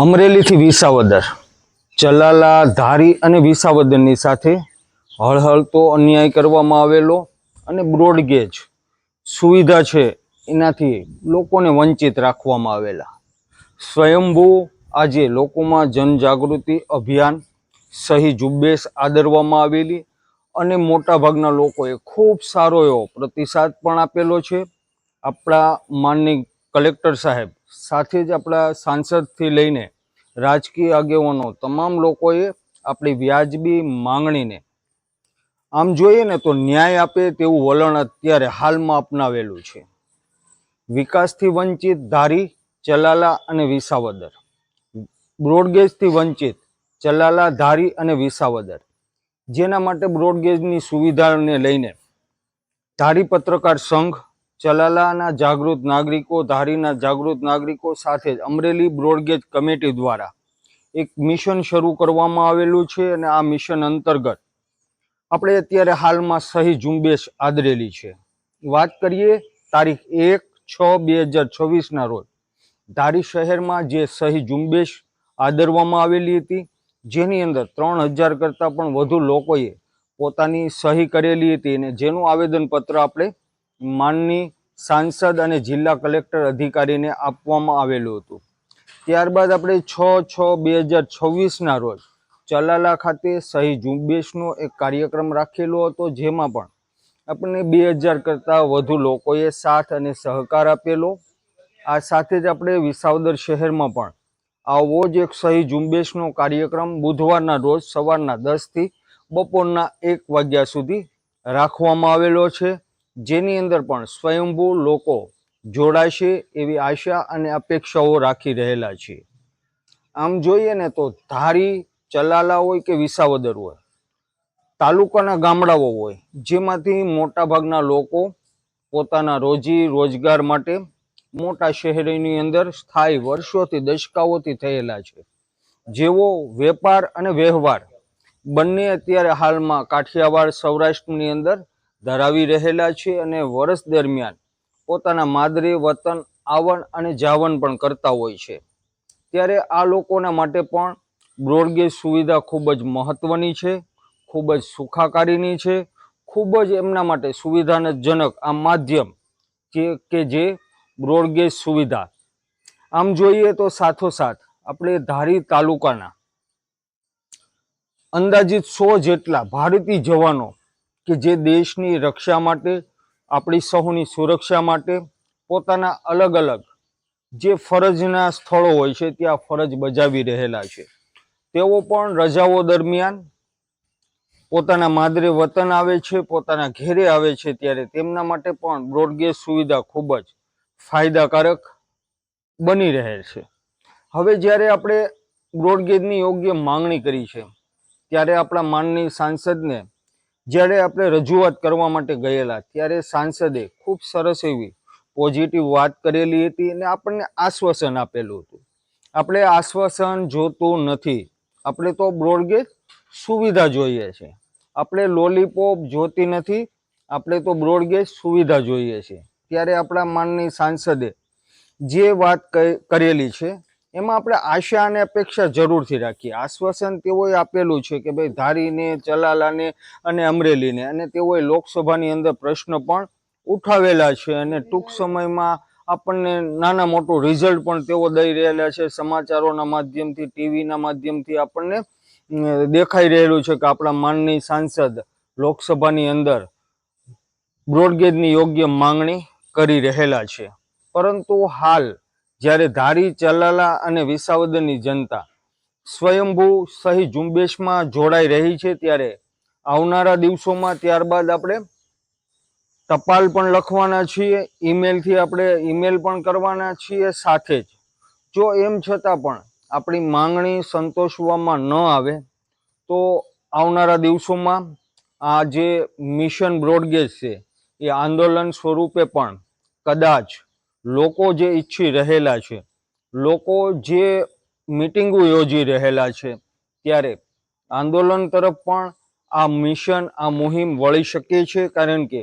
અમરેલીથી વિસાવદર, ચલાલા, ધારી અને વિસાવદરની સાથે હળહળતો અન્યાય કરવામાં આવેલો અને બ્રોડગેજ સુવિધા છે એનાથી લોકોને વંચિત રાખવામાં આવેલા. સ્વયંભૂ આજે લોકોમાં જનજાગૃતિ અભિયાન સહી ઝુંબેશ આદરવામાં આવેલી અને મોટાભાગના લોકોએ ખૂબ સારો એવો પ્રતિસાદ પણ આપેલો છે. આપણા માનની કલેક્ટર સાહેબ સાથે જ આપણા સાંસદથી લઈને રાજકીય આગેવાનો તમામ લોકોએ આપણી વ્યાજબી માંગણીને આમ જોઈએ ને તો ન્યાય આપે તેવું વલણ અત્યારે હાલમાં અપનાવેલું છે. વિકાસથી વંચિત ધારી, ચલાલા અને વિસાવદર, બ્રોડગેજથી વંચિત ચલાલા, ધારી અને વિસાવદર, જેના માટે બ્રોડગેજની સુવિધાને લઈને ધારી પત્રકાર સંઘ, ચલાલાના જાગૃત નાગરિકો, ધારીના જાગૃત નાગરિકો સાથે જ અમરેલી બ્રોડગેજ કમિટી દ્વારા એક મિશન શરૂ કરવામાં આવેલું છે અને આ મિશન અંતર્ગત આપણે અત્યારે હાલમાં સહી ઝુંબેશ આદરેલી છે. વાત કરીએ તારીખ 1/6/2026ના રોજ ધારી શહેરમાં જે સહી ઝુંબેશ આદરવામાં આવેલી હતી, જેની અંદર 3000 કરતાં પણ વધુ લોકોએ પોતાની સહી કરેલી હતી અને જેનું આવેદનપત્ર આપણે માનની સાંસદ અને જિલ્લા કલેક્ટર અધિકારીને આપવામાં આવેલું હતું. ત્યારબાદ આપણે 6/6/2026ના રોજ ચલાલા ખાતે સહી ઝુંબેશનો એક કાર્યક્રમ રાખેલો હતો, જેમાં પણ આપણને 2000 કરતાં વધુ લોકોએ સાથ અને સહકાર આપેલો. આ સાથે જ આપણે વિસાવદર શહેરમાં પણ આવો જ એક સહી ઝુંબેશનો કાર્યક્રમ બુધવારના રોજ સવારના 10થી બપોરના 1 વાગ્યા સુધી રાખવામાં આવેલો છે, જેની અંદર પણ સ્વયંભૂ લોકો જોડાશે એવી આશા અને અપેક્ષાઓ રાખી રહેલા છે. આમ જોઈએ ને તો ધારી, ચલાલા હોય કે વિસાવદર હોય, તાલુકાના ગામડાઓ હોય, જેમાંથી મોટાભાગના લોકો પોતાના રોજી રોજગાર માટે મોટા શહેરોની અંદર સ્થાયી વર્ષોથી દશકાઓથી થયેલા છે. જેવો વેપાર અને વ્યવહાર બંને અત્યારે હાલમાં કાઠિયાવાડ સૌરાષ્ટ્રની અંદર ધરાવી રહેલા છે અને વર્ષ દરમિયાન પોતાના માદરે વતન આવન અને જાવન પણ કરતા હોય છે. ત્યારે આ લોકોના માટે પણ બ્રોડગેજ સુવિધા ખૂબ જ મહત્વની છે, ખૂબ જ સુખાકારીની છે, ખૂબ જ એમના માટે સુવિધાજનક આ માધ્યમ કે જે બ્રોડગેજ સુવિધા. આમ જોઈએ તો સાથોસાથ આપણે ધારી તાલુકાના અંદાજિત 100 જેટલા ભારતીય જવાનો કે જે દેશની રક્ષા માટે, આપણી સૌની સુરક્ષા માટે પોતાના અલગ અલગ જે ફરજના સ્થળો હોય છે ત્યાં ફરજ બજાવી રહેલા છે. તેઓ પણ રજાઓ દરમિયાન પોતાના માદરે વતન આવે છે, પોતાના ઘેરે આવે છે, ત્યારે તેમના માટે પણ બ્રોડગેજ સુવિધા ખૂબ જ ફાયદાકારક બની રહે છે. હવે જ્યારે આપણે બ્રોડગેજની યોગ્ય માંગણી કરી છે, ત્યારે આપણા માનની સાંસદને જ્યારે આપણે રજૂઆત કરવા માટે ગયેલા, ત્યારે સાંસદે ખૂબ સરસ એવી પોઝિટિવ વાત કરેલી હતી અને આપણને આશ્વાસન આપેલું હતું. આપણે આશ્વાસન જોતું નથી, આપણે તો બ્રોડગેજ સુવિધા જોઈએ છે. આપણે લોલીપોપ જોતી નથી, આપણે તો બ્રોડગેજ સુવિધા જોઈએ છે. ત્યારે આપણા માનની સાંસદે જે વાત કરેલી છે એમાં આપણે આશા અને અપેક્ષા જરૂરથી રાખીએ. આશ્વાસન તેઓએ આપેલું છે કે ભાઈ ધારીને, ચલાલાને અને અમરેલીને, અને તેઓએ લોકસભાની અંદર પ્રશ્ન પણ ઉઠાવેલા છે અને ટૂંક સમયમાં આપણને નાના મોટું રિઝલ્ટ પણ તેઓ દઈ રહેલા છે. સમાચારોના માધ્યમથી, ટીવીના માધ્યમથી આપણને દેખાઈ રહેલું છે કે આપણા માનની સાંસદ લોકસભાની અંદર બ્રોડગેજની યોગ્ય માંગણી કરી રહેલા છે. પરંતુ હાલ જ્યારે ધારી, ચલાલા અને વિસાવદરની જનતા સ્વયંભૂ સહી ઝુંબેશમાં જોડાઈ રહી છે, ત્યારે આવનારા દિવસોમાં ત્યારબાદ આપણે ટપાલ પણ લખવાના છીએ, ઈમેલથી આપણે ઈમેલ પણ કરવાના છીએ. સાથે જ જો એમ છતાં પણ આપણી માંગણી સંતોષવામાં ન આવે તો આવનારા દિવસોમાં આ જે મિશન બ્રોડગેજ છે એ આંદોલન સ્વરૂપે પણ કદાચ લોકો જે ઈચ્છી રહેલા છે, લોકો જે મિટિંગો યોજી રહેલા છે, ત્યારે આંદોલન તરફ પણ આ મિશન, આ મુહિમ વળી શકે છે. કારણ કે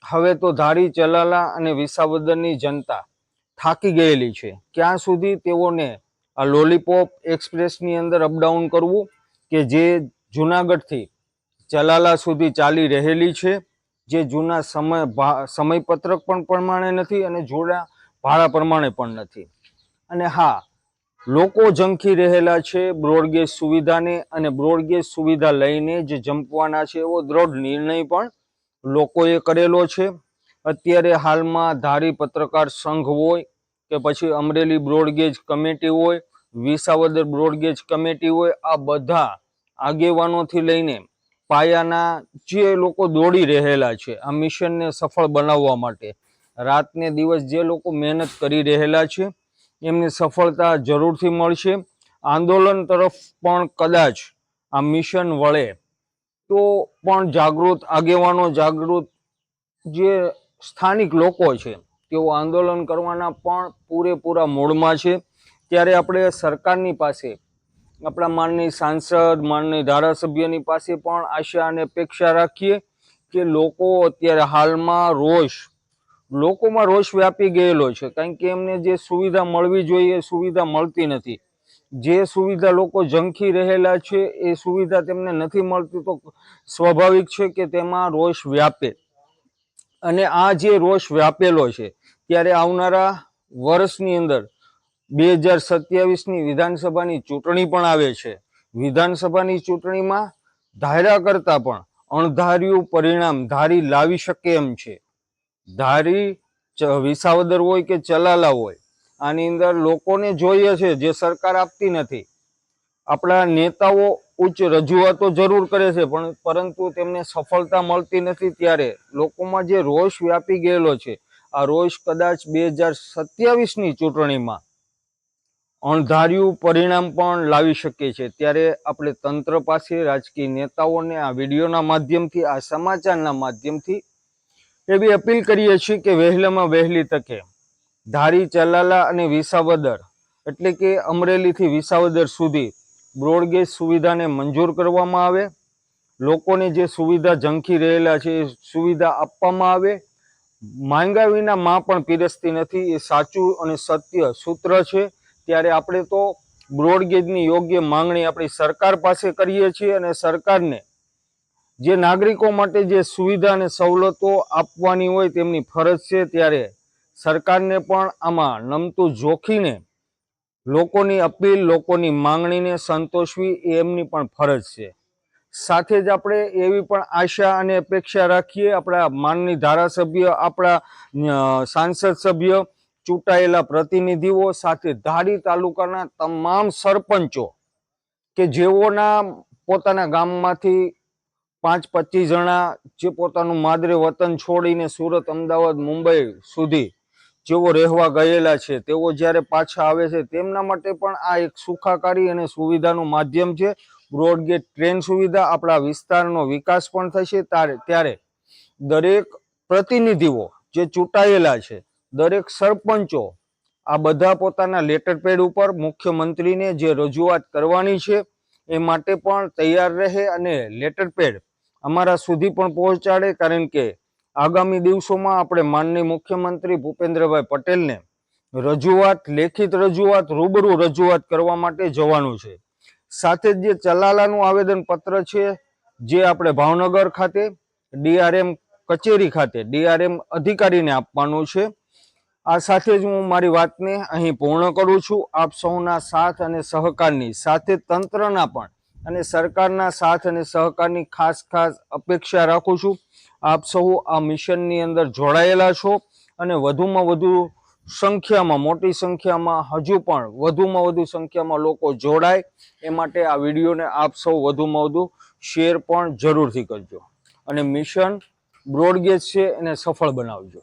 હવે તો ધારી, ચલાલા અને વિસાવદરની જનતા થાકી ગયેલી છે. ક્યાં સુધી તેઓને આ લોલીપોપ એક્સપ્રેસની અંદર અપડાઉન કરવું કે જે જુનાગઢથી ચલાલા સુધી ચાલી રહેલી છે, જે જૂના સમયપત્રક પણ પ્રમાણે નથી અને જૂના ભાડા પ્રમાણે પણ નથી. અને હા, લોકો ઝંખી રહેલા છે બ્રોડગેજ સુવિધાને, અને બ્રોડગેજ સુવિધા લઈને જ જંપવાના છે એવો દ્રઢ નિર્ણય પણ લોકોએ કરેલો છે. અત્યારે હાલમાં ધારી પત્રકાર સંઘ હોય કે પછી અમરેલી બ્રોડગેજ કમિટી હોય, વિસાવદર બ્રોડગેજ કમિટી હોય, આ બધા આગેવાનોથી લઈને પાયાના જે લોકો દોડી રહેલા છે આ મિશનને સફળ બનાવવા માટે, રાતને દિવસ જે લોકો મહેનત કરી રહેલા છે એમને સફળતા જરૂરથી મળશે. આંદોલન તરફ પણ કદાચ આ મિશન વળે તો પણ જાગૃત આગેવાનો, જાગૃત જે સ્થાનિક લોકો છે તેઓ આંદોલન કરવાના પણ પૂરેપૂરા મૂડમાં છે. ત્યારે આપણે સરકારની પાસે, આપણા માનનીય સાંસદ, માનનીય ધારાસભ્યની પાસે પણ આશા અને અપેક્ષા રાખીએ કે લોકો અત્યારે હાલમાં લોકોમાં રોષ વ્યાપી ગયેલો છે, કારણ કે એમને જે સુવિધા મળવી જોઈએ એ સુવિધા મળતી નથી. જે સુવિધા લોકો ઝંખી રહેલા છે એ સુવિધા તેમને નથી મળતી, તો સ્વાભાવિક છે કે તેમાં રોષ વ્યાપે. અને આ જે રોષ વ્યાપેલો છે ત્યારે આવનારા વર્ષની અંદર 2027ની વિધાનસભાની ચૂંટણી પણ આવે છે. વિધાનસભાની ચૂંટણીમાં ધાર્યા કરતા પણ અણધાર્યું પરિણામ ધારી લાવી શકે એમ છે. ધારી વિસાવદર હોય કે ચલાલા હોય, આની અંદર લોકોને જોઈએ છે જે સરકાર આપતી નથી. આપણા નેતાઓ ઉચ્ચ રજૂઆતો જરૂર કરે છે પરંતુ તેમને સફળતા મળતી નથી. ત્યારે લોકોમાં જે રોષ વ્યાપી ગયેલો છે, આ રોષ કદાચ 2027ની ચૂંટણીમાં અણધાર્યું પરિણામ પણ લાવી શકે છે. ત્યારે આપણે તંત્ર પાસે, રાજકીય નેતાઓને આ વિડીયોના માધ્યમથી, આ સમાચારના માધ્યમથી એવી અપીલ કરીએ છીએ કે વહેલામાં વહેલી તકે ધારી, ચલાલા અને વિસાવદર એટલે કે અમરેલીથી વિસાવદર સુધી બ્રોડગેજ સુવિધાને મંજૂર કરવામાં આવે. લોકોને જે સુવિધા ઝંખી રહેલા છે એ સુવિધા આપવામાં આવે. માંગ્યા વિના માં પણ પીરસતી નથી, એ સાચું અને સત્ય સૂત્ર છે. ત્યારે આપણે તો બ્રોડગેજની યોગ્ય માંગણી આપણી સરકાર પાસે કરીએ છીએ, અને સરકારને જે નાગરિકો માટે જે સુવિધા અને સવલતો આપવાની હોય તેમની ફરજ છે. ત્યારે સરકારને પણ આમાં નમતું જોખીને લોકોની અપીલ, લોકોની માંગણીને સંતોષવી એ એમની પણ ફરજ છે. સાથે જ આપણે એવી પણ આશા અને અપેક્ષા રાખીએ આપણા માનનીય ધારાસભ્ય, આપણા સાંસદ સભ્ય, ચૂંટાયેલા પ્રતિનિધિઓ સાથે ધારી તાલુકાના તમામ સરપંચો કે જેઓના પોતાના ગામમાંથી 5-25 જણા જે પોતાનું માદરે વતન છોડીને સુરત, અમદાવાદ, મુંબઈ સુધી જેઓ રહેવા ગયેલા છે, તેઓ જ્યારે પાછા આવે છે તેમના માટે પણ આ એક સુખાકારી અને સુવિધાનું માધ્યમ છે. બ્રોડગેજ ટ્રેન સુવિધા, આપણા વિસ્તારનો વિકાસ પણ થશે. ત્યારે દરેક પ્રતિનિધિઓ જે ચૂંટાયેલા છે, દરેક સરપંચો આ બધા પોતાના લેટર પેડ ઉપર મુખ્યમંત્રીને જે રજૂઆત કરવાની છે એ માટે પણ તૈયાર રહે અને લેટર પેડ અમારા સુધી પણ પહોંચાડે. કારણ કે આગામી દિવસોમાં આપણે માનનીય મુખ્યમંત્રી ભૂપેન્દ્રભાઈ પટેલને રજૂઆત, લેખિત રજૂઆત, રૂબરૂ રજૂઆત કરવા માટે જવાનું છે. સાથે જ જે ચલાલાનું આવેદનપત્ર છે જે આપણે ભાવનગર ખાતે ડીઆરએમ કચેરી ખાતે ડીઆરએમ અધિકારીને આપવાનું છે. આ સાથે જ હું મારી વાતને અહીં પૂર્ણ કરું છું. આપ સૌના સાથ અને સહકારની, સાથે તંત્રના પણ અને સરકારના સાથ અને સહકારની ખાસ અપેક્ષા રાખું છું. આપ સૌ આ મિશનની અંદર જોડાયેલા છો અને વધુમાં વધુ સંખ્યામાં, મોટી સંખ્યામાં, હજુ પણ વધુમાં વધુ સંખ્યામાં લોકો જોડાય એ માટે આ વિડીયોને આપ સૌ વધુમાં વધુ શેર પણ જરૂરથી કરજો અને મિશન બ્રોડગેજ છે એને સફળ બનાવજો.